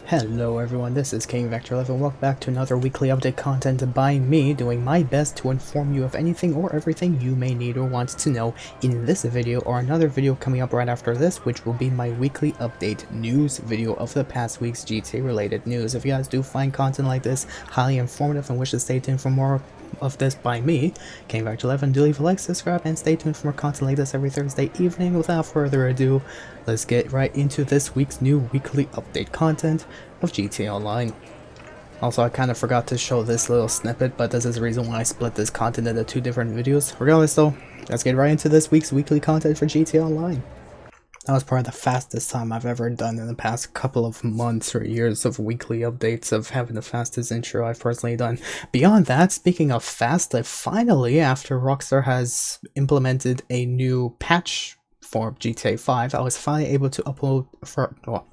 Hello everyone, this is King Vector 11. Welcome back to another weekly update content by me, doing my best to inform you of anything or everything you may need or want to know in this video or another video coming up right after this, which will be my weekly update news video of the past week's GTA related news. If you guys do find content like this highly informative and wish to stay tuned for more of this by me, King Vector 11, do leave a like, subscribe, and stay tuned for more content like this every Thursday evening. Without further ado, let's get right into this week's new weekly update content of GTA Online. Also, I kind of forgot to show this little snippet, but this is the reason why I split this content into two different videos. Regardless though, let's get right into this week's weekly content for GTA Online. That was probably the fastest time I've ever done in the past couple of months or years of weekly updates, of having the fastest intro I've personally done. Beyond that, speaking of fast, I finally, after Rockstar has implemented a new patch for GTA 5, I was finally able to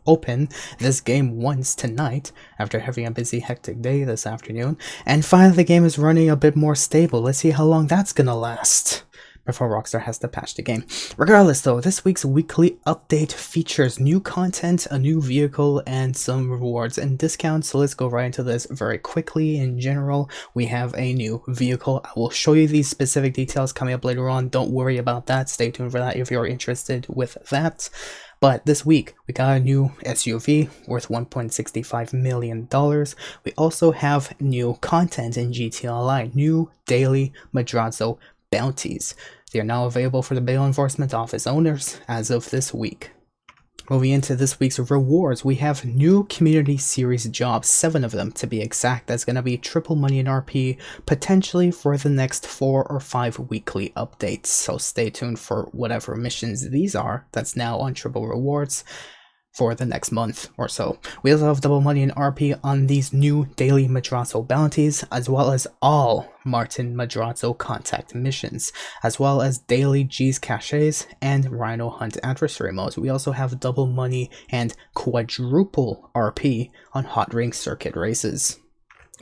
open this game once tonight after having a busy hectic day this afternoon, and finally the game is running a bit more stable. Let's see how long that's gonna last before Rockstar has to patch the game. Regardless though, this week's weekly update features new content, a new vehicle, and some rewards and discounts. So let's go right into this very quickly. In general, we have a new vehicle. I will show you these specific details coming up later on. Don't worry about that. Stay tuned for that if you're interested with that. But this week, we got a new SUV worth $1.65 million. We also have new content in GTA Online, new daily Madrazo bounties. They are now available for the Bail Enforcement Office owners as of this week. Moving into this week's rewards, we have new community series jobs, 7 of them to be exact. That's going to be triple money in RP, potentially for the next 4 or 5 weekly updates. So stay tuned for whatever missions these are. That's now on triple rewards for the next month or so. We also have double money in RP on these new daily Madrazo bounties, as well as all Martin Madrazo contact missions, as well as daily G's caches and Rhino Hunt adversary modes. We also have double money and quadruple RP on Hot Ring circuit races.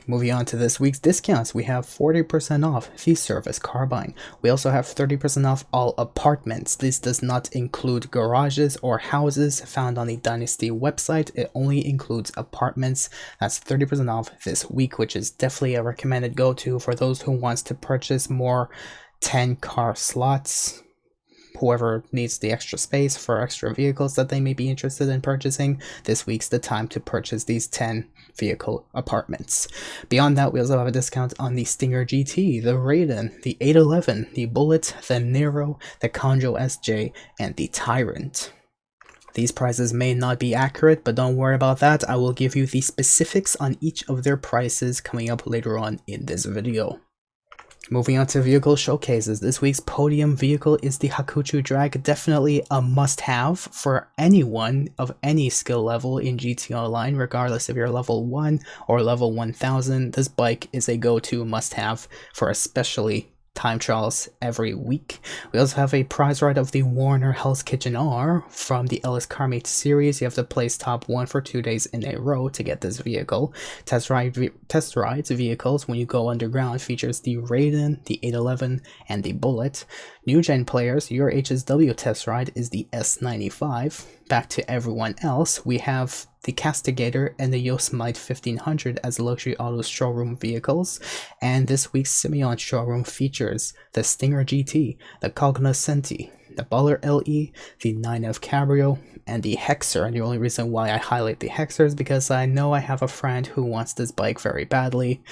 Moving on to this week's discounts, we have 40% off the Service Carbine. We also have 30% off all apartments. This does not include garages or houses found on the Dynasty website. It only includes apartments. That's 30% off this week, which is definitely a recommended go-to for those who wants to purchase more 10-car slots. Whoever needs the extra space for extra vehicles that they may be interested in purchasing, this week's the time to purchase these 10 vehicle apartments. Beyond that, we also have a discount on the Stinger GT, the Raiden, the 811, the Bullet, the Nero, the Conjo SJ, and the Tyrant. These prices may not be accurate, but don't worry about that. I will give you the specifics on each of their prices coming up later on in this video. Moving on to vehicle showcases, this week's podium vehicle is the Hakuchu Drag, definitely a must-have for anyone of any skill level in GTA Online, regardless if you're level 1 or level 1000. This bike is a go-to must-have for especially time trials every week. We also have a prize ride of the Warner Hell's Kitchen R from the Ellis Carmate series. You have to place top 1 for 2 days in a row to get this vehicle. Test rides vehicles when you go underground features the Raiden, the 811, and the Bullet. New gen players, your HSW test ride is the S95. Back to everyone else, we have the Castigator and the Yosemite 1500 as luxury auto showroom vehicles, and this week's Simeon showroom features the Stinger GT, the Cognoscenti, the Baller LE, the 9F Cabrio, and the Hexer. And the only reason why I highlight the Hexer is because I know I have a friend who wants this bike very badly.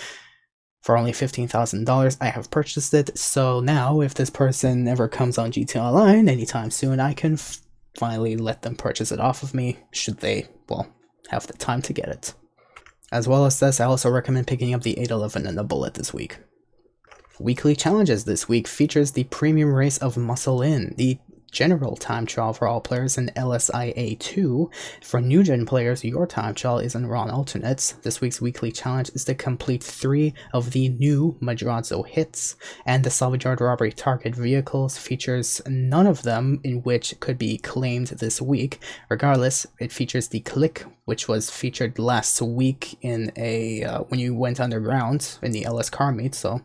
For only $15,000, I have purchased it, so now if this person ever comes on GTA Online anytime soon, I can finally let them purchase it off of me, should they, well, have the time to get it. As well as this, I also recommend picking up the 811 and the Bullet this week. Weekly challenges this week features the premium race of Muscle In, the general time trial for all players in LSIA 2. For new gen players, your time trial is in Ron Alternates. This week's weekly challenge is to complete 3 of the new Madrazo hits, and the Salvage Yard Robbery target vehicles features none of them in which could be claimed this week. Regardless, it features the Click, which was featured last week in a when you went underground in the LS Car Meet, so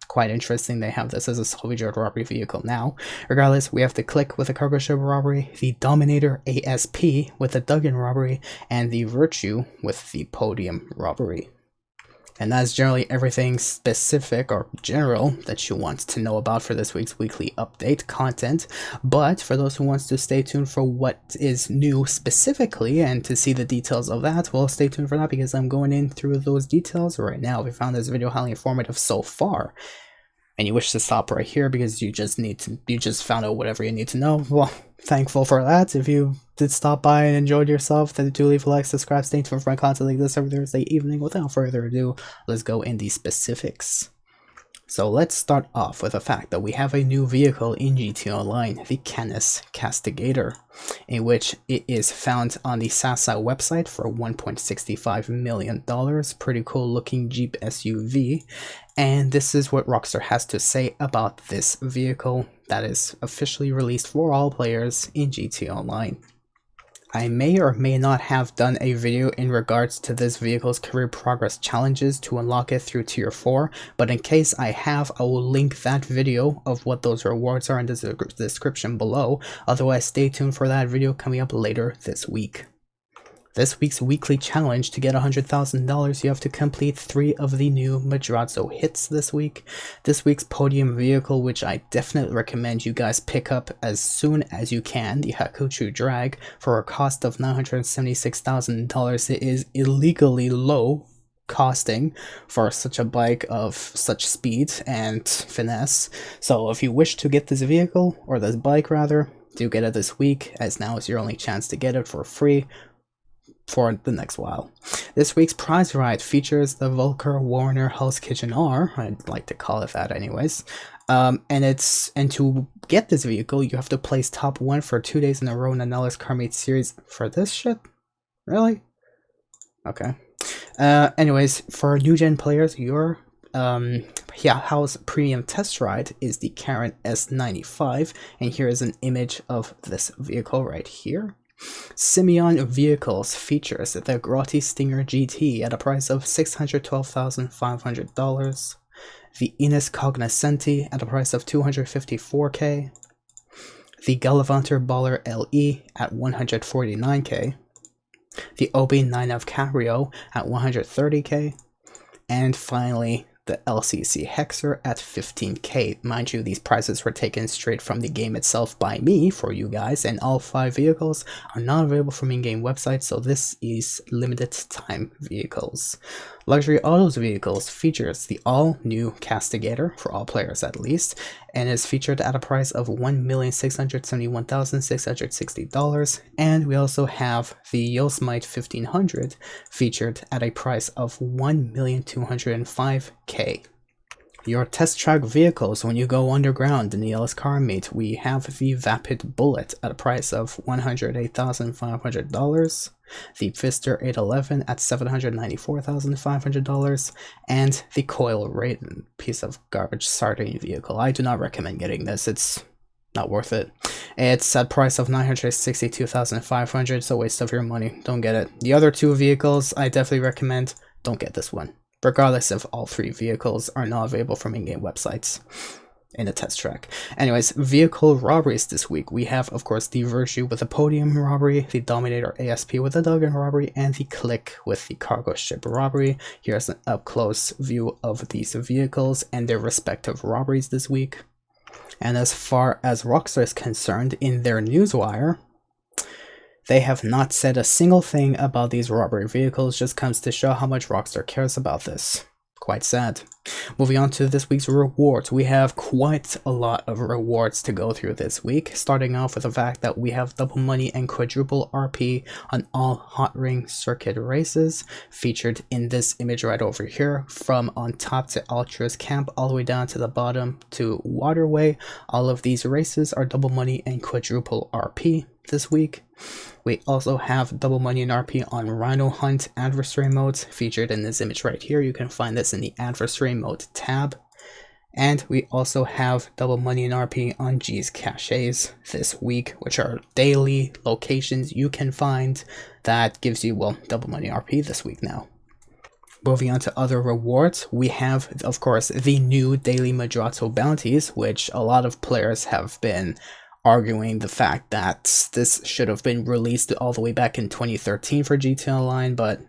quite interesting they have this as a salvaged robbery vehicle now. Regardless, we have the Click with the cargo ship robbery, the Dominator ASP with the Duggan robbery, and the Virtue with the Podium robbery. And that's generally everything specific or general that you want to know about for this week's weekly update content. But for those who wants to stay tuned for what is new specifically and to see the details of that, well, stay tuned for that because I'm going in through those details right now. If you found this video highly informative so far, and you wish to stop right here because you just found out whatever you need to know, well, thankful for that. If you did stop by and enjoyed yourself, then do leave a like, subscribe, stay tuned for content like this every Thursday evening. Without further ado, let's go in the specifics. So let's start off with the fact that we have a new vehicle in GT Online, the Canis Castigator, in which it is found on the Sasa website for $1.65 million. Pretty cool looking Jeep SUV. And this is what Rockstar has to say about this vehicle that is officially released for all players in GT Online. I may or may not have done a video in regards to this vehicle's career progress challenges to unlock it through tier 4, but in case I have, I will link that video of what those rewards are in the description below. Otherwise, stay tuned for that video coming up later this week. This week's weekly challenge: to get $100,000, you have to complete 3 of the new Madrazo hits this week. This week's podium vehicle, which I definitely recommend you guys pick up as soon as you can, the Hakuchu Drag, for a cost of $976,000. It is illegally low costing for such a bike of such speed and finesse. So if you wish to get this vehicle, or this bike rather, do get it this week, as now is your only chance to get it for free for the next while. This week's prize ride features the Volker Warner Hell's Kitchen R, I'd like to call it that anyways, and to get this vehicle you have to place top 1 for 2 days in a row in the Nellis Carmate series. For this shit? Really? Okay. Anyways, for new gen players, your house premium test ride is the Karin S95, and here is an image of this vehicle right here. Simeon Vehicles features the Grotti Stinger GT at a price of $612,500, the Ines Cognoscenti at a price of $254K, the Gallivanter Baller LE at $149K, the OB9F Cabrio at $130K, and finally the LCC Hexer at $15K. Mind you, these prices were taken straight from the game itself by me for you guys, and all 5 vehicles are not available from in-game websites, so this is limited time vehicles. Luxury Autos Vehicles features the all-new Castigator, for all players at least, and is featured at a price of $1,671,660, and we also have the Yosemite 1500 featured at a price of $1,205K. Your test track vehicles when you go underground in the Ellis Carmate, we have the Vapid Bullet at a price of $108,500, the Pfister 811 at $794,500, and the Coil Raiden, piece of garbage sardine vehicle. I do not recommend getting this, it's not worth it. It's at price of $962,500, it's a waste of your money, don't get it. The other 2 vehicles I definitely recommend, don't get this one, regardless if all 3 vehicles are not available from in-game websites in the test track. Anyways, vehicle robberies this week. We have, of course, the Virtue with the Podium robbery, the Dominator ASP with the Duggan robbery, and the Click with the cargo ship robbery. Here's an up-close view of these vehicles and their respective robberies this week. And as far as Rockstar is concerned, in their newswire, they have not said a single thing about these robbery vehicles. Just comes to show how much Rockstar cares about this. Quite sad. Moving on to this week's rewards, we have quite a lot of rewards to go through this week, starting off with the fact that we have double money and quadruple RP on all Hot Ring Circuit races, featured in this image right over here. From on top to Ultra's Camp, all the way down to the bottom to Waterway, all of these races are double money and quadruple RP this week. We also have double money and RP on Rhino Hunt adversary modes, featured in this image right here. You can find this in the adversary mode tab. And we also have double money and RP on G's Caches this week, which are daily locations you can find that gives you, well, double money RP this week now. Moving on to other rewards, we have, of course, the new daily Madrazo bounties, which a lot of players have been arguing the fact that this should have been released all the way back in 2013 for GTA Online, but,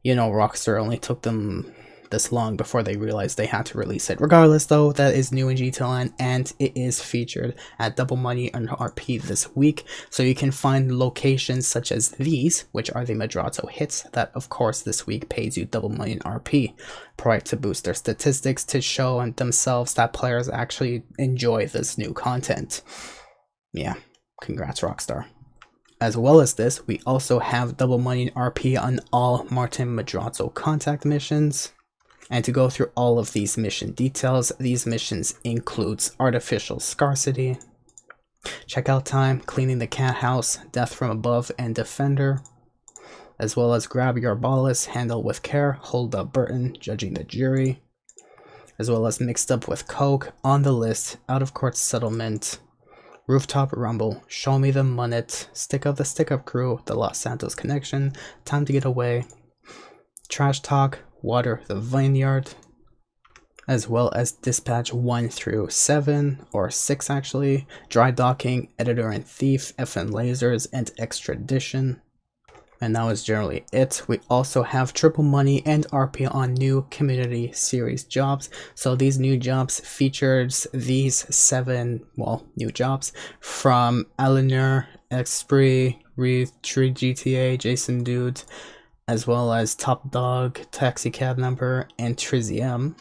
you know, Rockstar only took them this long before they realized they had to release it. Regardless, though, that is new in GTA Online, and it is featured at Double Money and RP this week, so you can find locations such as these, which are the Madrazo hits, that of course this week pays you Double Money and RP, probably to boost their statistics, to show themselves that players actually enjoy this new content. Yeah, congrats Rockstar. As well as this, we also have Double Money and RP on all Martin Madrazo contact missions. And to go through all of these mission details, these missions includes Artificial Scarcity, Checkout Time, Cleaning the Cat House, Death from Above, and Defender, as well as Grab Your Ballast, Handle with Care, Hold Up Burton, Judging the Jury, as well as Mixed Up with Coke, On the List, Out of Court Settlement, Rooftop Rumble, Show Me the Munnet, Stick Up the Stick Up Crew, The Los Santos Connection, Time to Get Away, Trash Talk, Water the Vineyard, as well as Dispatch 1 through 7, or 6 actually, Dry Docking, Editor and Thief, FN Lasers, and Extradition. And that was generally it. We also have Triple Money and RP on new community series jobs. So these new jobs featured these 7, new jobs from Eleanor, Xpree, Reed, Tree GTA, Jason Dude, as well as Top Dog, Taxi Cab Number, and Trizium.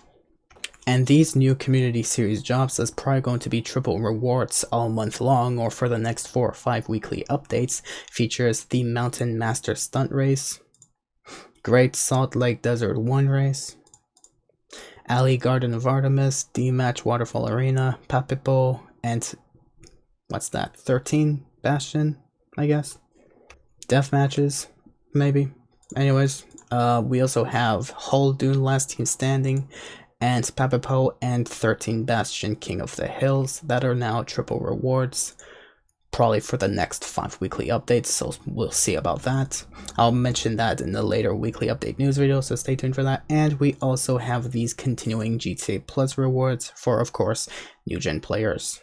And these new community series jobs is probably going to be triple rewards all month long, or for the next 4 or 5 weekly updates. Features the Mountain Master Stunt Race, Great Salt Lake Desert 1 Race, Alley Garden of Artemis, D-Match Waterfall Arena, Papipo, and what's that, 13 Bastion, I guess? Death matches, maybe? Anyways, we also have Hull Dune Last Team Standing, and Papipo, and 13 Bastion King of the Hills that are now triple rewards, probably for the next 5 weekly updates, so we'll see about that. I'll mention that in the later weekly update news video, so stay tuned for that. And we also have these continuing GTA Plus rewards for, of course, new gen players.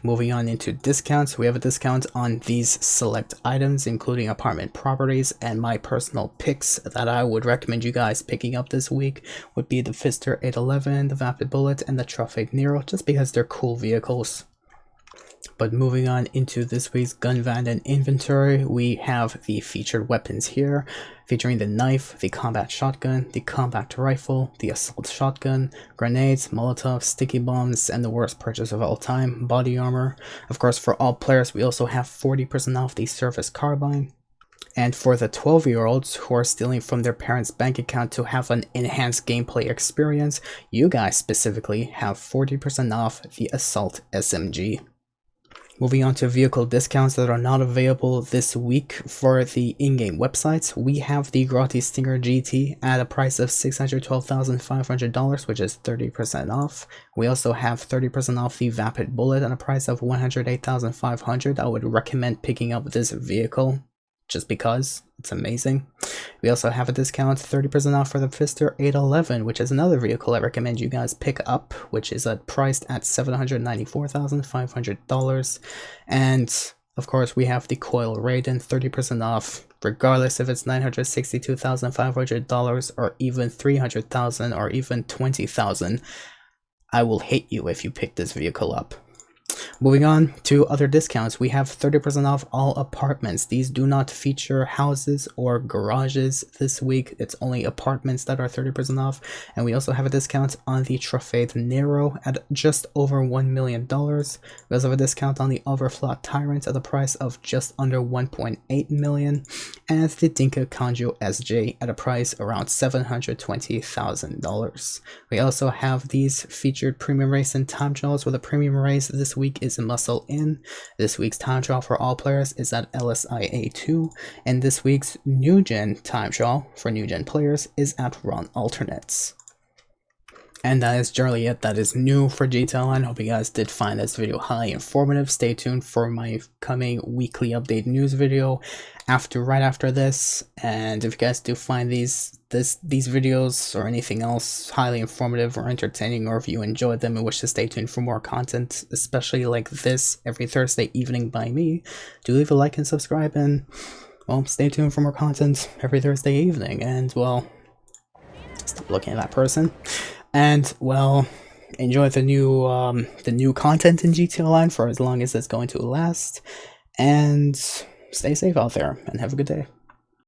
Moving on into discounts, we have a discount on these select items, including apartment properties, and my personal picks that I would recommend you guys picking up this week would be the Fister 811, the Vapid Bullet, and the Trofade Nero, just because they're cool vehicles. But moving on into this week's gun van and inventory, we have the featured weapons here, featuring the knife, the combat shotgun, the compact rifle, the assault shotgun, grenades, molotovs, sticky bombs, and the worst purchase of all time, body armor. Of course, for all players, we also have 40% off the Surface Carbine. And for the 12-year-olds who are stealing from their parents' bank account to have an enhanced gameplay experience, you guys specifically have 40% off the Assault SMG. Moving on to vehicle discounts that are not available this week for the in-game websites, we have the Grotti Stinger GT at a price of $612,500, which is 30% off. We also have 30% off the Vapid Bullet at a price of $108,500. I would recommend picking up this vehicle just because it's amazing. We also have a discount 30% off for the Fister 811, which is another vehicle I recommend you guys pick up, which is priced at $794,500. And of course we have the Coil Raiden 30% off, regardless if it's $962,500 or even $300,000 or even $20,000. I will hate you if you pick this vehicle up. Moving on to other discounts, we have 30% off all apartments. These do not feature houses or garages this week. It's only apartments that are 30% off. And we also have a discount on the Trofade Nero at just over $1 million. We also have a discount on the Overflot Tyrant at the price of just under $1.8 million. And the Dinka Conjo SJ at a price around $720,000. We also have these featured premium race and time trials, where the premium race this week is Muscle In. This week's time trial for all players is at LSIA 2, and this week's new gen time trial for new gen players is at Run Alternates. And that is generally it. That is new for GTA Online. Hope you guys did find this video highly informative. Stay tuned for my coming weekly update news video right after this. And if you guys do find these videos or anything else highly informative or entertaining, or if you enjoyed them and wish to stay tuned for more content, especially like this every Thursday evening by me, do leave a like and subscribe, and well, stay tuned for more content every Thursday evening. And well, stop looking at that person. And well, enjoy the new content in GTA Online for as long as it's going to last, and stay safe out there and have a good day.